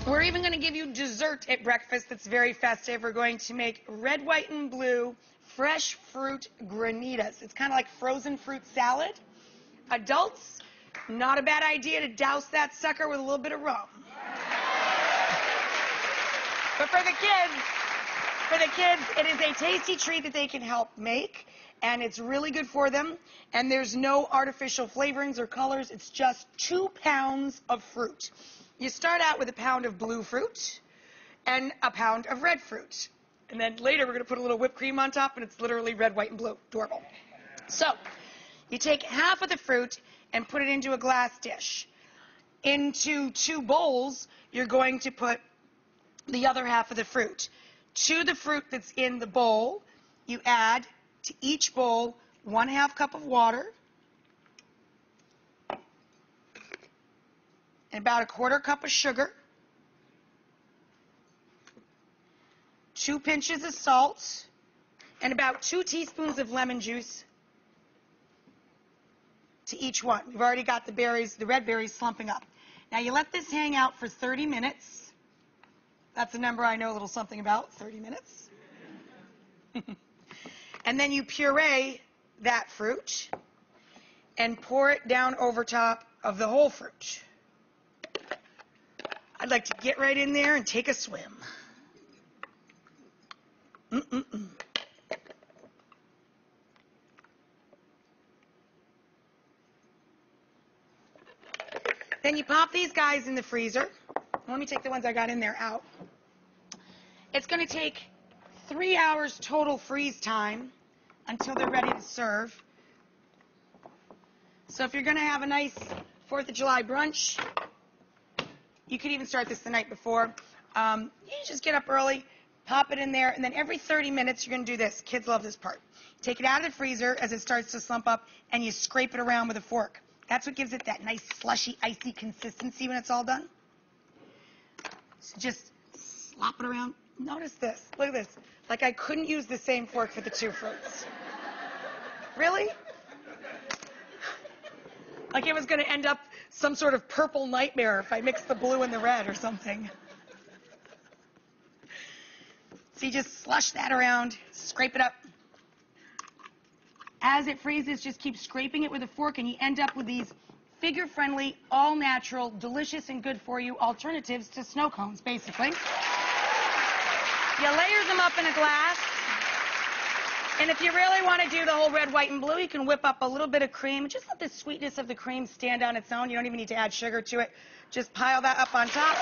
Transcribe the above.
We're even going to give you dessert at breakfast that's very festive. We're going to make red, white, and blue fresh fruit granitas. It's kind of like frozen fruit salad. Adults, not a bad idea to douse that sucker with a little bit of rum. But for the kids, it is a tasty treat that they can help make, and it's really good for them. And there's no artificial flavorings or colors. It's just 2 pounds of fruit. You start out with a pound of blue fruit and a pound of red fruit. And then later we're going to put a little whipped cream on top, and it's literally red, white, and blue. Adorable. So you take half of the fruit and put it into a glass dish. Into 2 bowls, you're going to put the other half of the fruit. To the fruit that's in the bowl, you add to each bowl 1/2 cup of water and about 1/4 cup of sugar, 2 pinches of salt, and about 2 teaspoons of lemon juice to each one. We've already got the berries, the red berries slumping up. Now you let this hang out for 30 minutes. That's a number I know a little something about, 30 minutes. And then you puree that fruit and pour it down over top of the whole fruit. I'd like to get right in there and take a swim. Then you pop these guys in the freezer. Let me take the ones I got in there out. It's going to take 3 hours total freeze time until they're ready to serve. So if you're going to have a nice 4th of July brunch, you could even start this the night before. You just get up early, pop it in there, and then every 30 minutes you're going to do this. Kids love this part. Take it out of the freezer as it starts to slump up, and you scrape it around with a fork. That's what gives it that nice slushy, icy consistency when it's all done. So just slop it around. Notice this. Look at this. Like I couldn't use the same fork for the 2 fruits. Really? Like it was going to end up some sort of purple nightmare if I mixed the blue and the red or something. So you just slush that around, scrape it up. As it freezes, just keep scraping it with a fork, and you end up with these figure-friendly, all-natural, delicious and good-for-you alternatives to snow cones, basically. You layer them up in a glass. And if you really want to do the whole red, white, and blue, you can whip up a little bit of cream. Just let the sweetness of the cream stand on its own. You don't even need to add sugar to it. Just pile that up on top.